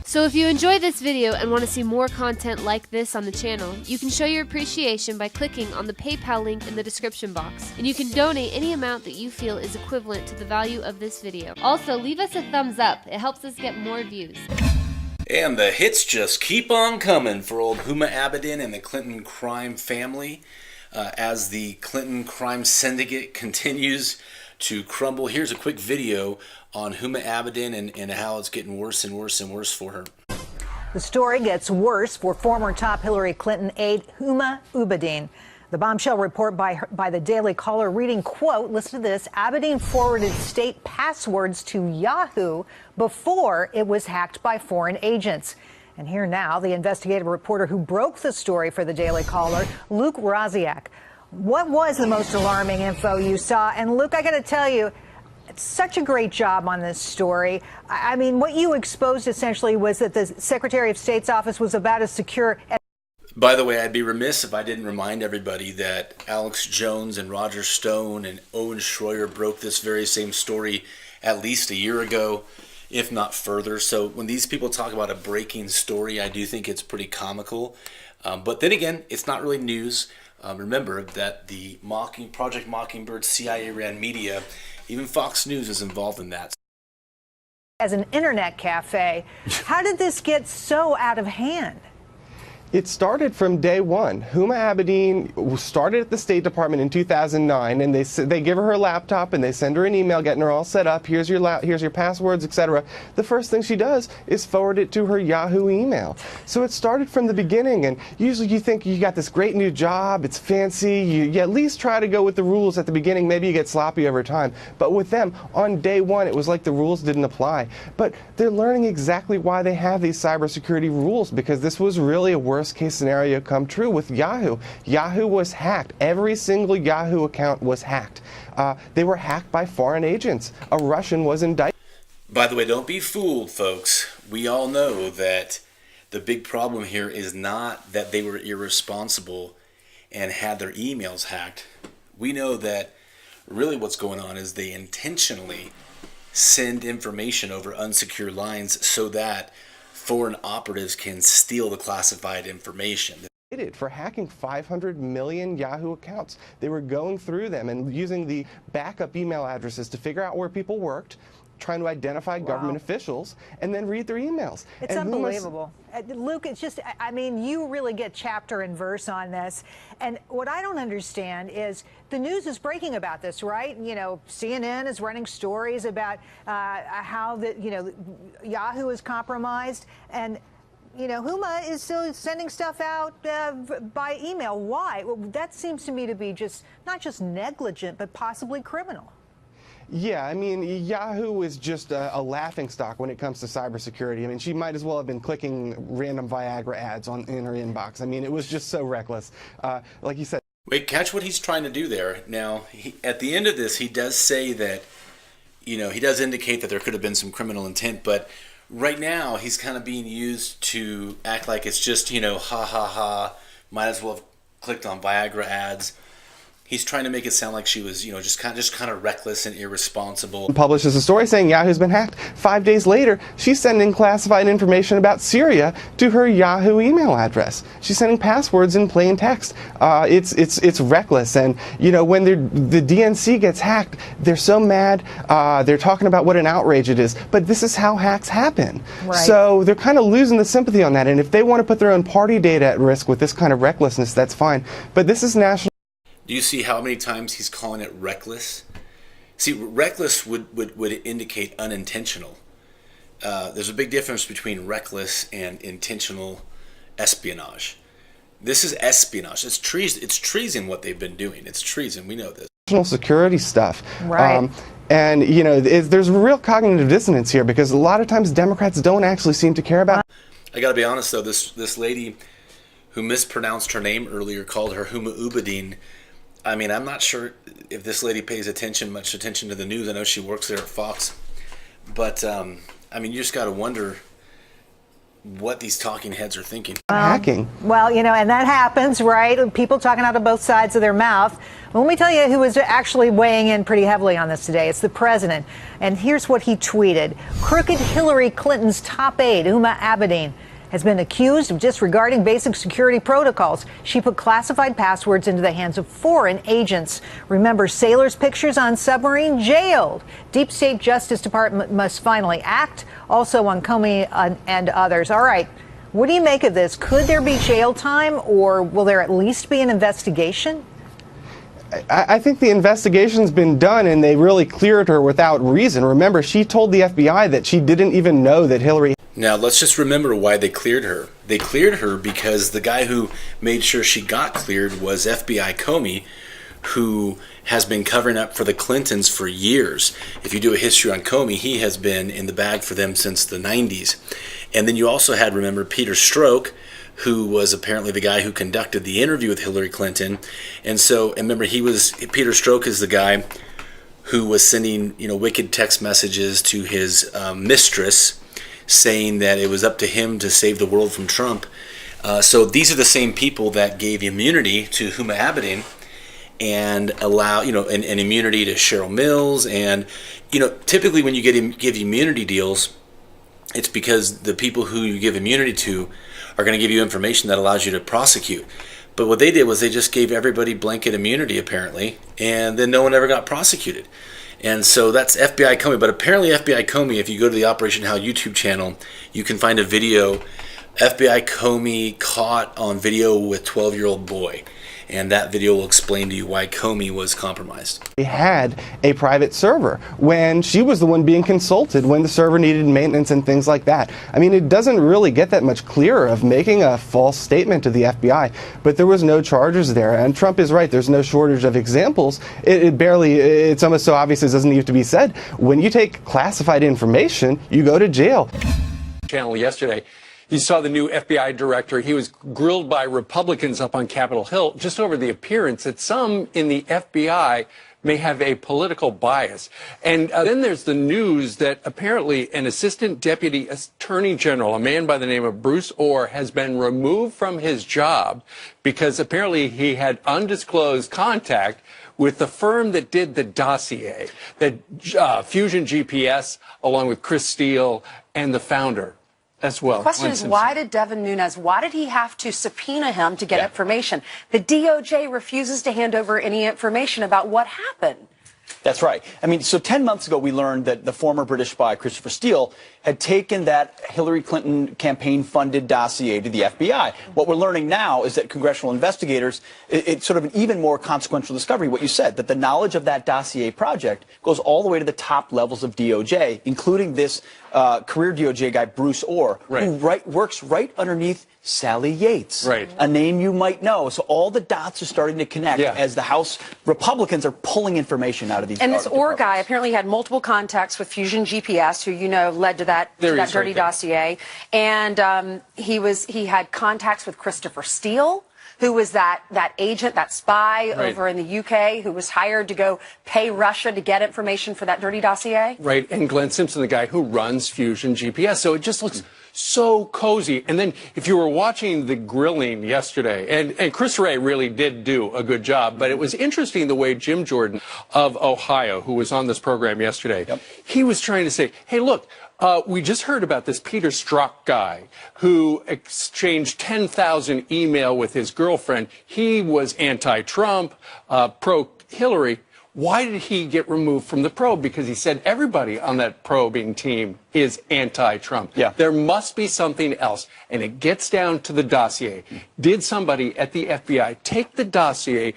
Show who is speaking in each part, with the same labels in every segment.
Speaker 1: So if you enjoyed this video and want to see more content like this on the channel, you can show your appreciation by clicking on the PayPal link in the description box, and you can donate any amount that you feel is equivalent to the value of this video. Also, leave us a thumbs up. It helps us get more views.
Speaker 2: And the hits just keep on coming for old Huma Abedin and the Clinton crime family as the Clinton crime syndicate continues to crumble. Here's a quick video on Huma Abedin and how it's getting worse and worse and worse for her.
Speaker 3: The story gets worse for former top Hillary Clinton aide Huma Abedin. The bombshell report by the Daily Caller reading, quote, listen to this, Abedin forwarded state passwords to Yahoo before it was hacked by foreign agents. And here now, the investigative reporter who broke the story for the Daily Caller, Luke Raziak. What was the most alarming info you saw? And Luke, I got to tell you, it's such a great job on this story. I mean, what you exposed essentially was that the Secretary of State's office was about as secure as...
Speaker 2: By the way, I'd be remiss if I didn't remind everybody that Alex Jones and Roger Stone and Owen Schroyer broke this very same story at least a year ago, if not further. So when these people talk about a breaking story, I do think it's pretty comical. But then again, it's not really news. Remember that the Project Mockingbird CIA-ran media, even Fox News is involved in that.
Speaker 3: As an internet cafe, how did this get so out of hand?
Speaker 4: It started from day one. Huma Abedin started at the State Department in 2009, and they give her laptop and they send her an email getting her all set up. Here's your passwords, etc. The first thing she does is forward it to her Yahoo email. So it started from the beginning, and usually you think you got this great new job, it's fancy, you at least try to go with the rules at the beginning, maybe you get sloppy over time. But with them, on day one, it was like the rules didn't apply. But they're learning exactly why they have these cybersecurity rules, because this was really a worst case scenario come true with Yahoo. Yahoo was hacked. Every single Yahoo account was hacked. They were hacked by foreign agents. A Russian was indicted.
Speaker 2: By the way, don't be fooled, folks. We all know that the big problem here is not that they were irresponsible and had their emails hacked. We know that really what's going on is they intentionally send information over unsecure lines so that foreign operatives can steal the classified information.
Speaker 4: For hacking 500 million Yahoo accounts. They were going through them and using the backup email addresses to figure out where people worked, trying to identify government officials, and then read their emails.
Speaker 3: It's unbelievable. Luke, it's just, I mean, you really get chapter and verse on this. And what I don't understand is the news is breaking about this, right? You know, CNN is running stories about how Yahoo is compromised. And Huma is still sending stuff out by email. Why? Well, that seems to me to be not just negligent, but possibly criminal.
Speaker 4: Yeah, I mean, Yahoo is just a laughingstock when it comes to cybersecurity. I mean, she might as well have been clicking random Viagra ads in her inbox. I mean, it was just so reckless. Like you said.
Speaker 2: Wait, catch what he's trying to do there. Now, at the end of this, he does say that, he does indicate that there could have been some criminal intent, but right now he's kind of being used to act like it's just, ha ha ha, might as well have clicked on Viagra ads. He's trying to make it sound like she was, just kind of reckless and irresponsible.
Speaker 4: Publishes a story saying Yahoo's been hacked. 5 days later, she's sending classified information about Syria to her Yahoo email address. She's sending passwords in plain text. It's reckless. And when the DNC gets hacked, they're so mad. They're talking about what an outrage it is. But this is how hacks happen. Right. So they're kind of losing the sympathy on that. And if they want to put their own party data at risk with this kind of recklessness, that's fine. But this is national.
Speaker 2: Do you see how many times he's calling it reckless? See, reckless would indicate unintentional. There's a big difference between reckless and intentional espionage. This is espionage. It's treason what they've been doing. It's treason. We know this.
Speaker 4: National security stuff.
Speaker 3: Right.
Speaker 4: And, there's real cognitive dissonance here because a lot of times Democrats don't actually seem to care about.
Speaker 2: I got to be honest, though. This lady who mispronounced her name earlier called her Huma Abedin. I mean, I'm not sure if this lady pays much attention to the news. I know she works there at Fox. But, I mean, you just got to wonder, what these talking heads are thinking.
Speaker 4: Hacking.
Speaker 3: Well, you know, and that happens, right? People talking out of both sides of their mouth. Well, let me tell you who is actually weighing in pretty heavily on this today. It's the president. And here's what he tweeted. Crooked Hillary Clinton's top aide, Huma Abedin, has been accused of disregarding basic security protocols. She put classified passwords into the hands of foreign agents. Remember, sailors' pictures on submarine jailed. Deep State Justice Department must finally act. Also on Comey and others. All right. What do you make of this? Could there be jail time, or will there at least be an investigation?
Speaker 4: I think the investigation's been done, and they really cleared her without reason. Remember, she told the FBI that she didn't even know that Hillary...
Speaker 2: Now, let's just remember why they cleared her. They cleared her because the guy who made sure she got cleared was FBI Comey, who has been covering up for the Clintons for years. If you do a history on Comey, he has been in the bag for them since the 90s. And then you also had, remember, Peter Strzok, who was apparently the guy who conducted the interview with Hillary Clinton. And remember, Peter Strzok is the guy who was sending, wicked text messages to his mistress, saying that it was up to him to save the world from Trump. So these are the same people that gave immunity to Huma Abedin and allow, an immunity to Cheryl Mills. And, typically when you give immunity deals, it's because the people who you give immunity to are going to give you information that allows you to prosecute. But what they did was they just gave everybody blanket immunity, apparently, and then no one ever got prosecuted. And so that's FBI Comey. But apparently FBI Comey, if you go to the Operation Hal YouTube channel, you can find a video, FBI Comey caught on video with 12-year-old boy. And that video will explain to you why Comey was compromised.
Speaker 4: She had a private server when she was the one being consulted when the server needed maintenance and things like that. I mean, it doesn't really get that much clearer of making a false statement to the FBI, but there was no charges there. And Trump is right. There's no shortage of examples. It's almost so obvious it doesn't need to be said. When you take classified information, you go to jail.
Speaker 5: Channel yesterday. You saw the new FBI director. He was grilled by Republicans up on Capitol Hill just over the appearance that some in the FBI may have a political bias. And then there's the news that apparently an assistant deputy attorney general, a man by the name of Bruce Orr, has been removed from his job because apparently he had undisclosed contact with the firm that did the dossier, that Fusion GPS, along with Chris Steele and the founder as well.
Speaker 6: The question is, why did Devin Nunes, why did he have to subpoena him to get information? The DOJ refuses to hand over any information about what happened.
Speaker 7: That's right. I mean, so 10 months ago, we learned that the former British spy, Christopher Steele, had taken that Hillary Clinton campaign-funded dossier to the FBI. What we're learning now is that congressional investigators, it's sort of an even more consequential discovery, what you said, that the knowledge of that dossier project goes all the way to the top levels of DOJ, including this career DOJ guy, Bruce Orr, who works right underneath Sally Yates, a name you might know. So all the dots are starting to connect as the House Republicans are pulling information out of these.
Speaker 6: And this Orr guy apparently had multiple contacts with Fusion GPS, who led to that dirty dossier, and he had contacts with Christopher Steele, who was that agent, that spy over in the UK, who was hired to go pay Russia to get information for that dirty dossier.
Speaker 5: Right, and Glenn Simpson, the guy who runs Fusion GPS. So it just looks so cozy. And then if you were watching the grilling yesterday, and Chris Wray really did do a good job, but it was interesting the way Jim Jordan of Ohio, who was on this program yesterday, he was trying to say, hey, look, we just heard about this Peter Strzok guy who exchanged 10,000 email with his girlfriend. He was anti-Trump, pro-Hillary. Why did he get removed from the probe? Because he said everybody on that probing team is anti-Trump. There must be something else. And it gets down to the dossier. Did somebody at the FBI take the dossier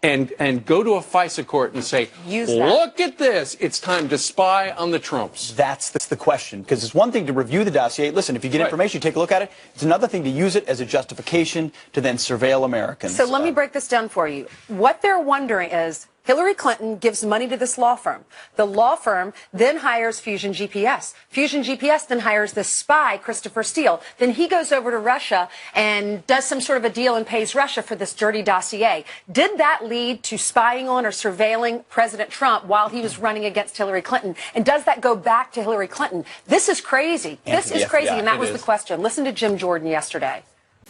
Speaker 5: and go to a FISA court and say, look at this, it's time to spy on the Trumps?
Speaker 7: That's the question, because it's one thing to review the dossier. Listen, if you get information, you take a look at it. It's another thing to use it as a justification to then surveil Americans.
Speaker 6: So let me break this down for you. What they're wondering is, Hillary Clinton gives money to this law firm. The law firm then hires Fusion GPS. Fusion GPS then hires this spy, Christopher Steele. Then he goes over to Russia and does some sort of a deal and pays Russia for this dirty dossier. Did that lead to spying on or surveilling President Trump while he was running against Hillary Clinton? And does that go back to Hillary Clinton? This is crazy. This is crazy, and that was the question. Listen to Jim Jordan yesterday.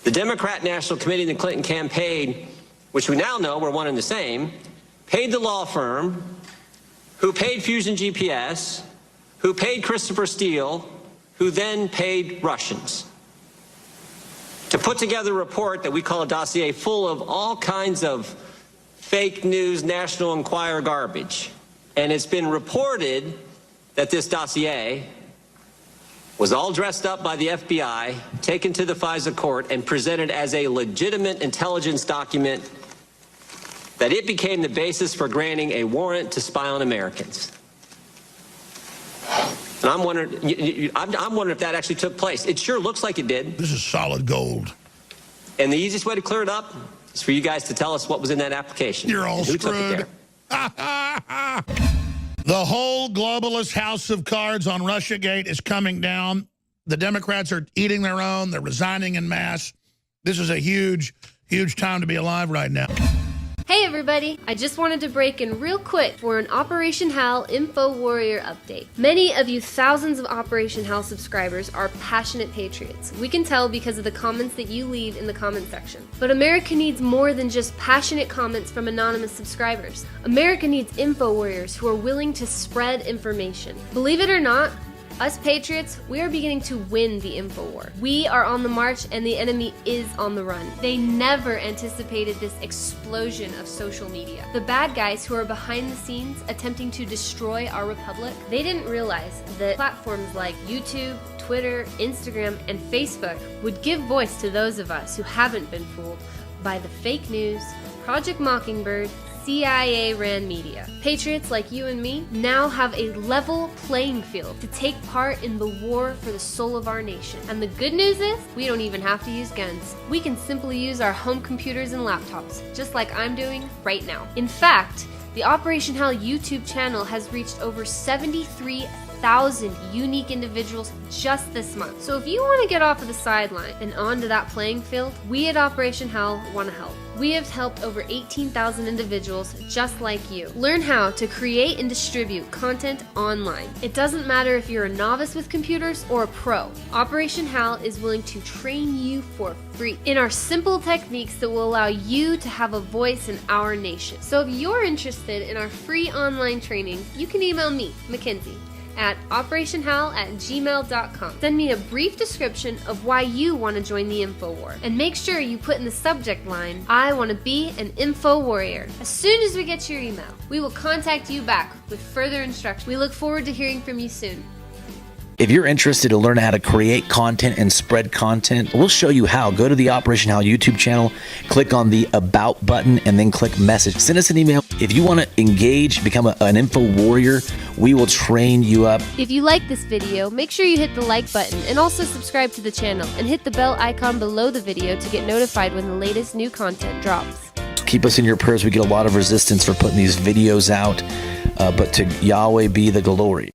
Speaker 8: The Democrat National Committee and the Clinton campaign, which we now know were one and the same, paid the law firm, who paid Fusion GPS, who paid Christopher Steele, who then paid Russians to put together a report that we call a dossier full of all kinds of fake news, National Enquirer garbage. And it's been reported that this dossier was all dressed up by the FBI, taken to the FISA court, and presented as a legitimate intelligence document, that it became the basis for granting a warrant to spy on Americans. And I'm wondering if that actually took place. It sure looks like it did.
Speaker 9: This is solid gold.
Speaker 8: And the easiest way to clear it up is for you guys to tell us what was in that application.
Speaker 9: You're all
Speaker 8: who
Speaker 9: screwed.
Speaker 8: Took it there.
Speaker 9: The whole globalist house of cards on Russiagate is coming down. The Democrats are eating their own. They're resigning en masse. This is a huge, huge time to be alive right now.
Speaker 1: Hey everybody, I just wanted to break in real quick for an Operation HAL Info Warrior update. Many of you thousands of Operation HAL subscribers are passionate patriots. We can tell because of the comments that you leave in the comment section. But America needs more than just passionate comments from anonymous subscribers. America needs info warriors who are willing to spread information. Believe it or not, us patriots, we are beginning to win the info war. We are on the march and the enemy is on the run. They never anticipated this explosion of social media. The bad guys who are behind the scenes attempting to destroy our republic, they didn't realize that platforms like YouTube, Twitter, Instagram, and Facebook would give voice to those of us who haven't been fooled by the fake news, Project Mockingbird, CIA-ran media. Patriots like you and me now have a level playing field to take part in the war for the soul of our nation. And the good news is, we don't even have to use guns. We can simply use our home computers and laptops, just like I'm doing right now. In fact, the Operation HAL YouTube channel has reached over 73,000 unique individuals just this month. So if you want to get off of the sideline and onto that playing field, we at Operation HAL want to help. We have helped over 18,000 individuals just like you learn how to create and distribute content online. It doesn't matter if you're a novice with computers or a pro. Operation HAL is willing to train you for free in our simple techniques that will allow you to have a voice in our nation. So if you're interested in our free online training, you can email me, Mackenzie, at operationhal@gmail.com. Send me a brief description of why you want to join the info war, and make sure you put in the subject line, I want to be an info warrior. As soon as we get your email, we will contact you back with further instructions. We look forward to hearing from you soon.
Speaker 10: If you're interested to learn how to create content and spread content, we'll show you how. Go to the Operation HAL YouTube channel, click on the About button, and then click Message. Send us an email. If you want to engage, become an info warrior, we will train you up.
Speaker 1: If you like this video, make sure you hit the like button and also subscribe to the channel and hit the bell icon below the video to get notified when the latest new content drops.
Speaker 10: Keep us in your prayers. We get a lot of resistance for putting these videos out, but to Yahweh be the glory.